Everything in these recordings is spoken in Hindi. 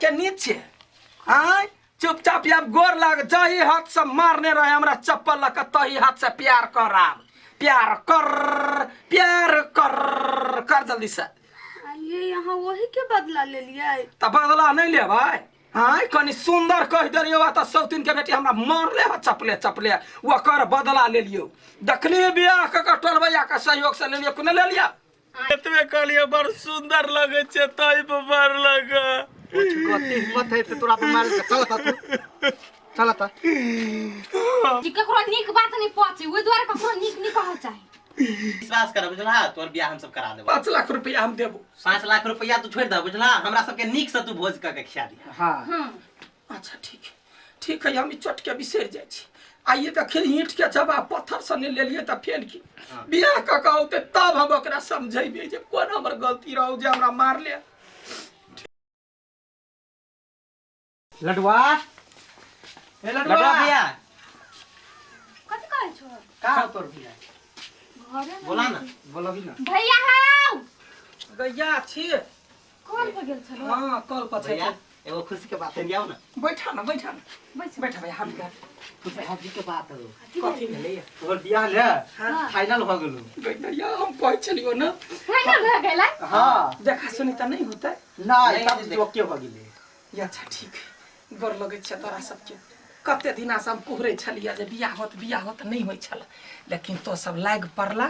के नीचे आय चुपचाप अब गोर लग जही हाथ से मारने रहे हमरा चप्पल लग तही हाथ से प्यार कर कर जल्दी से ये यहाँ वही के बदला ले लिया त बदला नहीं ले भाई हाँ कनी सुंदर कह दिलियो तो सौतीन के बेटी हमरा मार ले चपले चपले वो कर बदला ले लियो देखलिए बियाह के कटोल भैया के सहयोग से ले लियो कोने ले लिया एतबे कहलिए बड़ सुंदर लगे छे तई पर मार लगा गति हिम्मत है तोरा पर मार के चल त जी ककरो नीक बात नहीं पहुंचे ओइ द्वारा ककरो नीक नहीं कह चाहे विश्वास कर बुझला तोर बियाह हम सब करा देबो 5 लाख रुपया हम देबो 5 लाख रुपया तू छोड़ दे बुझला हमरा सब के नीक से तू भोज के खिया दे हां अच्छा ठीक है हम चट के बिसर जाय छी आइए त खेल ईंट के जवाब पत्थर से ले लिए त फेल की बियाह का कहते तब हम ओकरा समझेबे जे कोन हमर गलती रहौ जे हमरा मार ले लडवा ए लडवा भैया कथि कहै छो का तोर भैया घरे बोला ना बोलबी ना भैया हाउ गैया छी कॉल पे गेल छलो हां कॉल पर छै भैया एगो खुशी के बात है दियाओ ना बैठा ना बैठा भाई हम खुशी के बात है कथि भेलै तोर बियाह ले फाइनल हो गेलो गैया हम कहै छलियो ना फाइनल भ गेलै हां देखा सुनी त नहीं होता नहीं सब चीज ओके हो गेलै या अच्छा ठीक है गोर लगै छै तोरा सबके कते दिना से हम कुहरे छलिया जे बियाह होत नहीं होय छल लेकिन तो सब लाग पड़ला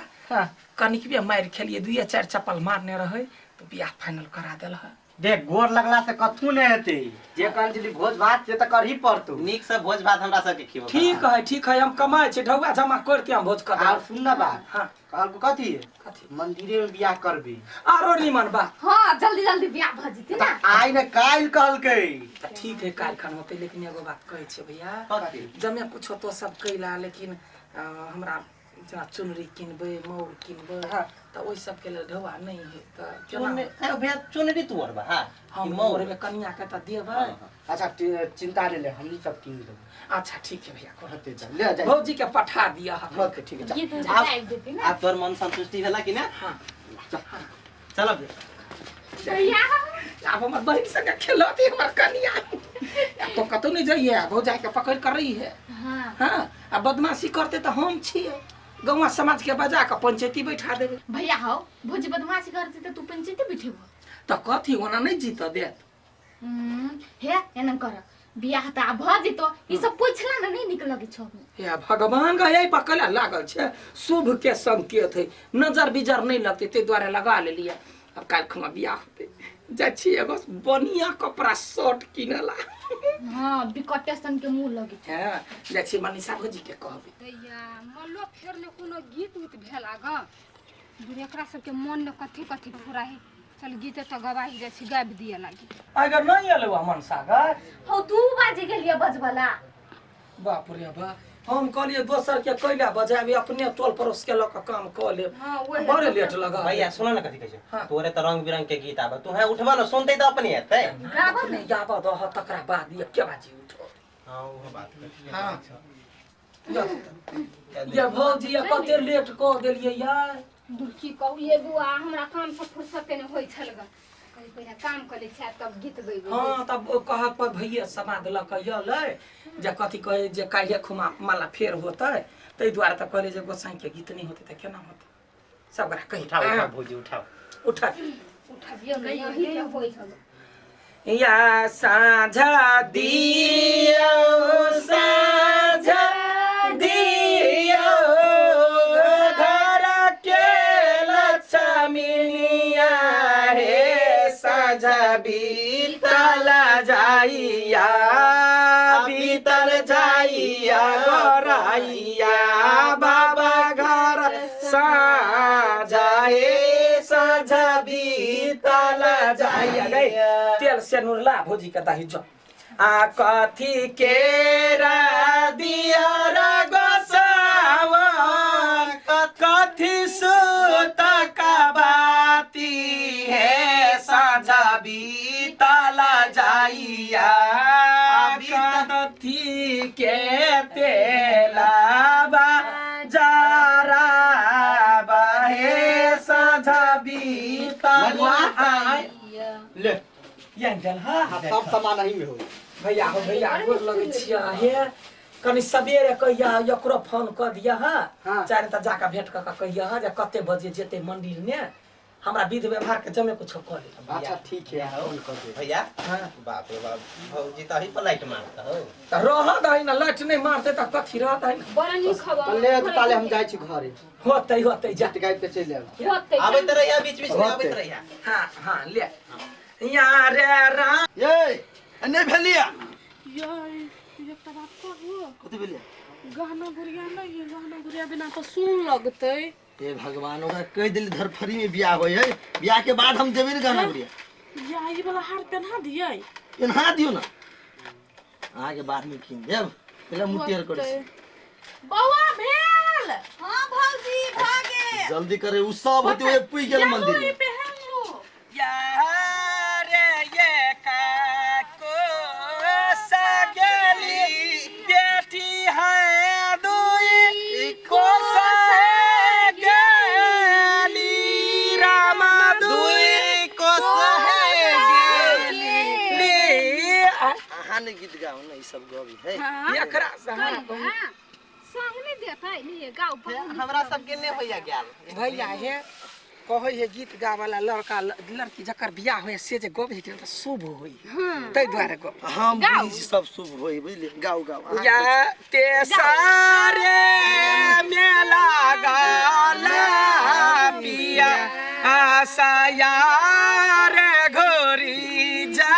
कनिक भी मार खेलिए 2-4 चप्पल मारने रहे तो बियाह फाइनल करा देल है देख गोर लगला से कथु नहीं हेते जे कंजली भोज भात से त करही पड़तो नीक से भोज भात हमरा सब के खियो ठीक है हम कमाए छै ढौआ जमा करके हम भोज कर और सुन ना बात हां काल को कथि मंदिरे में बियाह करबी आरो निमन बा हां जल्दी बियाह भ जते ना आई ने काल कहलकै ठीक है काल खन होते लेकिन एगो बात कहै छै भैया कथि जमे कुछो तो सब कैला लेकिन हमरा जना चुनरी किनबे मौर किनबे त ओइ सब के लेल ढौआ नहीं है त केना भैया चुनरी तू और बा हां हम मौर में कन्या के त देबै अच्छा चिंता ले ले हमनी सब किन देब अच्छा ठीक है भैया कहते जा ले जा भौजी के पठा दिया हम ओके ठीक है ये तो लाइव देते ना आप तोर मन संतुष्टि भेला कि ना हां चलो भैया अब हमर बहिन संग खेलती हमर कन्या तो कतो नहीं जाइए भौजा के पकड़ कर रही है हां अब बदमाशी करते तो हम छिए गौवा समाज के बजा के पंचायती बैठा देबे भैया हो भोज बदमाशी करते तो तू पंचायती बैठेबो तो कथी ओना नहीं जीत देत हे एना कर बियाह त भ जितो ई सब पूछला न नहीं निक लगे छो हे भगवान का यही पकड़ा लागल छे शुभ के संकेत है नजर बिजर नहीं लगते ते द्वारा लगा ले लिया अब काल खमा बियाह होते जा छी एगो बढ़िया कपड़ा शर्ट किनला हां बिकटे सन के मुंह लगे हां जा छी मनीषा भौजी के कहबे दैया मल्लो फेर ने कोनो गीत उत भेला ग एकरा सब के मन ने कथि कथि पूरा है चल गीत तो गवाही जे छी गाबि दिए लागी अगर नहीं आलो मन सागर हो तू बाजे गेलिए बजबला बाप रे बा हम कहलिए दोसर के कैला बजाबे अपने टोल परोस के लक काम क ले बड़े लेट लगा भैया सुनो ना कथि कहै तोरे त रंग बिरंग के गीत आबे तू है उठबा ना सुनते त अपने हेतै गाबा नहीं गाबा दह तकरा बाद ये के बाजी उठो हां वो बात हां ये भौजी कते लेट क देलिए यार दुखी कहू ये बुआ हमरा काम से फुर्सत के न होई छल ग कहि पहिने काम कर ले छै तब गीत गइबो हां तब कह पर भैया समाद लक यले जे कथि कहे जे काल्हे खुमा माला फेर होतै तै द्वारा त कहले जे गोसाई के गीत नहीं होतै त केना होतै सब गरा कहि उठाओ भौजी उठाओ उठाबियो न यही के होई छल या साझा दियो साझा दियो घर के लक्ष्मीनिया हे साझा बीतला जाइया बीतल जाइया गोराइया बाबा घर साझा हे साझा बीतला जाइया तेल से नुरला भौजी के दाही जो आ कथी के रा दिया रा गोसावन कथी सुत का बाती है साझा बीतला जाइया कथी के तेलाबा जरा बाहे साझा बीतला ले ये चल हां सब सामान ही में हो भैया हो भैया गोर लगै छिया हे कनी सबेरे कहिया एकरो फोन क दिया हां चाहे त जाका भेंट क कहिया हां जे कते बजे जेते मंदिर में हमरा विध व्यवहार के जमे कुछ क ले। अच्छा ठीक है फोन कर दे भैया हां बाप रे बाप भौजी त ही पलाइट मारता हो त रह दही न लट नहीं मारते त कथि रहत है बड़ा नी खबर ले ताले हम जाय छी घरे होतै जा गाय पे चले आब होते आबे त रहिया बीच बीच में आबे त रहिया हां हां ले यार रे राम ये अन्ने भेलिया यार एकटा बात कहू कथि भेलिया गहना गुड़िया नहीं गहना गुड़िया बिना तो सुन लगते हे भगवान ओकरा कह दिल धरफरी में बियाह होय है बियाह के बाद हम देबे न गाना गुड़िया या ई वाला हार पहना दिए पहना दियो ना आगे बाद में किन देब पहले मुटियर करे बौआ भेल हां भौजी भागे जल्दी करे उ सब होते हुए पुई गेल मंदिर में पहन लो यार ये काको सगली बेटी है दुई को सगली रामा दुई को सगली हां ने गीत गाओ ना ई सब गबी है एकरा सहा साहने देता नहीं गाँव पर हमरा सब के ने होइया गेल भैया हे कहे है गीत गावाला लड़का लड़की जकर बियाह होय से जे गबे के शुभ होई तै द्वारे गब हम बुझी सब शुभ होई बुझले गाओ गाओ या ते सारे मेला गाला पिया आशा यार घोरी जा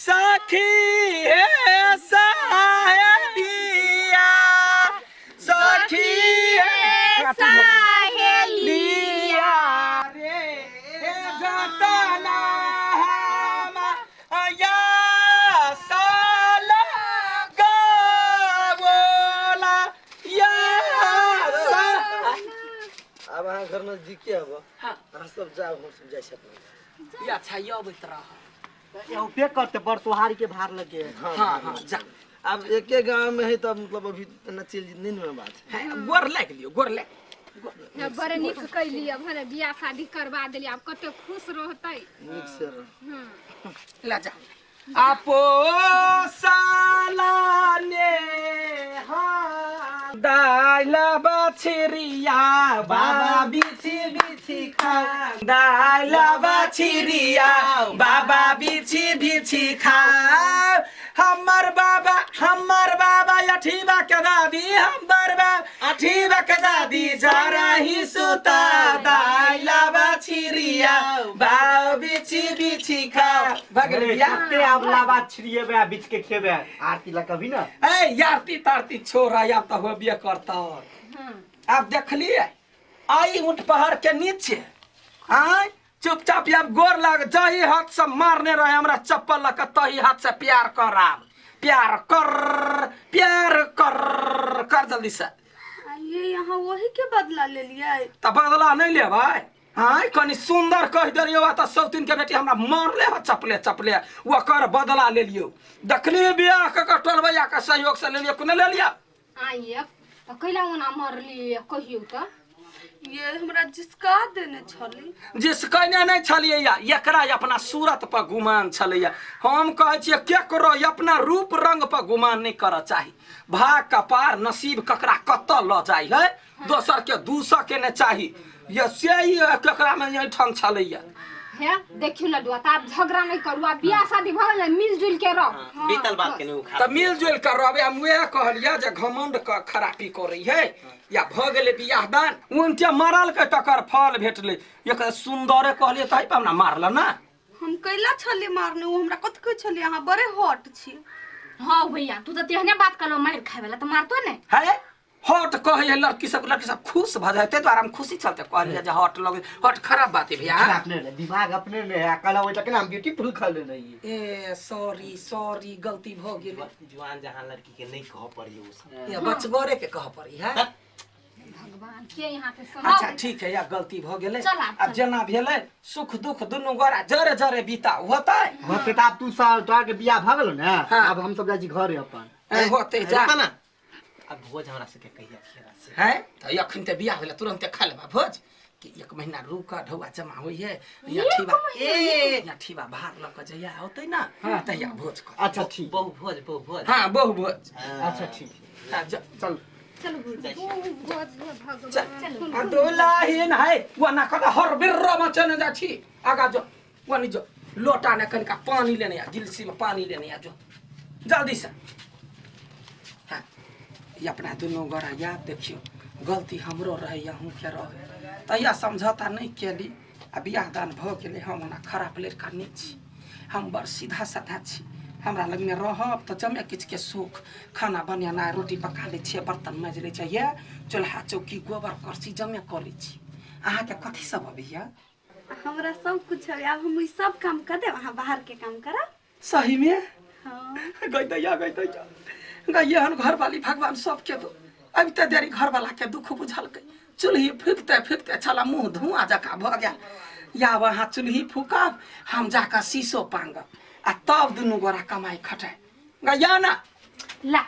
सखी है सहेलिया सखी है सहेलिया रे जतना हम या साला गावला या अब अहाँ घर नजदीके अब हां अहाँ सब जाओ हम सब जाय छथि या अच्छा ये अबैत रह ये पे करते पर सोहारी के भार लगे हां जा अब एके गांव में है तब मतलब अभी ना चल दिन में बात है गोर लाग लियो गोर लाग बड़े निक कैली अब भने बियाह शादी करवा देली अब कते खुश रहतै नीक से रह। ला जा आपो साला ने दाइल बछरिया बाबा बिछि बिछि खा दाइल बछरिया बाबा बिछि बिछि खा हमर बाबा अठीबा के दादी हमर बाबा अठीबा के दादी जरा ही सुता दाइल बछरिया बाबा बिछि बिछि खा भगल बिया ते अब लाबा छिड़िए बे बीच के खेबे आरती ला कभी ना ए यारती तारती छोरा या तो होबे करता आप देखलिए आई ऊंट पहाड़ के नीचे आय चुपचाप अब गोर लाग जाही हाथ से मारने रहे हमरा चप्पल लग तही हाथ से प्यार कर जल्दी से ये यहाँ वही के बदला ले लिया त बदला नहीं ले भाई हां कनी सुंदर कह दरियो त सौतीन के बेटी हमरा मारले ह चपले ओकर बदला ले लियो देखली बियाह के कटल भैया के सहयोग से ले लियो कोने ले लिया आइए तो कैला ओना मरली कहियो त ये हमरा जिसका देने छली जिस कहने नहीं छलिए या एकरा अपना सूरत पर गुमान छलिए हम कहे छिए केकरो अपना रूप रंग पर गुमान नहीं कर चाही भाग कपार नसीब ककरा कत ल जाई है दोसर के दूसर के नहीं चाही ये से ही केकरा में यही ठंग छलिए है देखियो लडुआ त आप झगड़ा नहीं करू आप बियाह शादी भ गेल मिलजुल के रह बीतल बात के नु खा त मिलजुल कर रहबे हम वे कहलिया जे घमंड क खराबी करी है या भ गेले बियाह दान उनते मरल के टकर फल भेटले एक सुंदरे कहलिए तही पे हमरा मारल ना हम कैला छली मारने वो हमरा कत के छली यहाँ बड़े हॉट छी हाँ भैया तू तो तेहने बात कर लो मार खाए वाला तो मारतो ने है हट कहे है लड़की सब खुश भ जाते तो आराम खुशी चलते कहलिए जे हट लगे हट खराब बात है भैया अपने ने दिमाग अपने ने कला होय तक ना हम ब्यूटीफुल खा ले नहीं ए सॉरी गलती भ गेल जवान जहां लड़की के नहीं कह पड़ियो उस ये बचगोरे के कह पड़ी है भगवान के यहाँ पे अच्छा ठीक है या गलती भ गेले चल आब अब जना भेले सुख दुख दुनु गोरा जरे जरे बीता होता है घर पे आप तू साल तोरा के बियाह भ गेलो ना हाँ। अब हम सब जाई छी घरे अपन होते जा रुका ना अब भोज हमरा से के कहिया खेरा से है तो अखन ते बियाह भेले तुरंत खा लेबा भोज कि 1 महीना रुक ढौआ जमा होई है या ठीबा भार लग के जया होतै ना तहिया भोज कर। अच्छा ठीक। बहु भोज हाँ बहु भोज। अच्छा ठीक। हाँ, चल चलो भौजी आ दुलाहिन है वना कदा हर बिर्र मचन जा छी आगा जो वनी जो लोटा ने कनका पानी लेने आ गिलसी में पानी लेने आ जो जल्दी से। हाँ ये अपना दोनों गोरा याद देखियो गलती हमरो रहे या हूँ के रहे तहिया समझौता नहीं केली आ बियाह दान भ गेले हम ओना खराब लड़का नहीं छी हम बड़ सीधा साधा छी हमरा लग में रहब तो जमे किछ के सुख खाना बनेनाइ रोटी पका लै छियै बर्तन माँजि लै छियै चूल्हा चौकी गोबर करसी जमे कऽ लै छी। अहाँके कथी सब अबैया? हमरा सब कुछ है, अब हम ई सब काम कर देब, अहाँ बाहर के काम करब। सही में? हाँ गई दैया गई हन घर वाली भगवान सबके दो अभी तो देरी घर वाला के दुख बुझलकै चूल्ही फूकते छला मुँह धुआं जका भ गेल या वहाँ चूल्ही फूकब हम जाकर शीशो पांगब आ तब दुनू गोरा कमाई खटाई गैया ना ला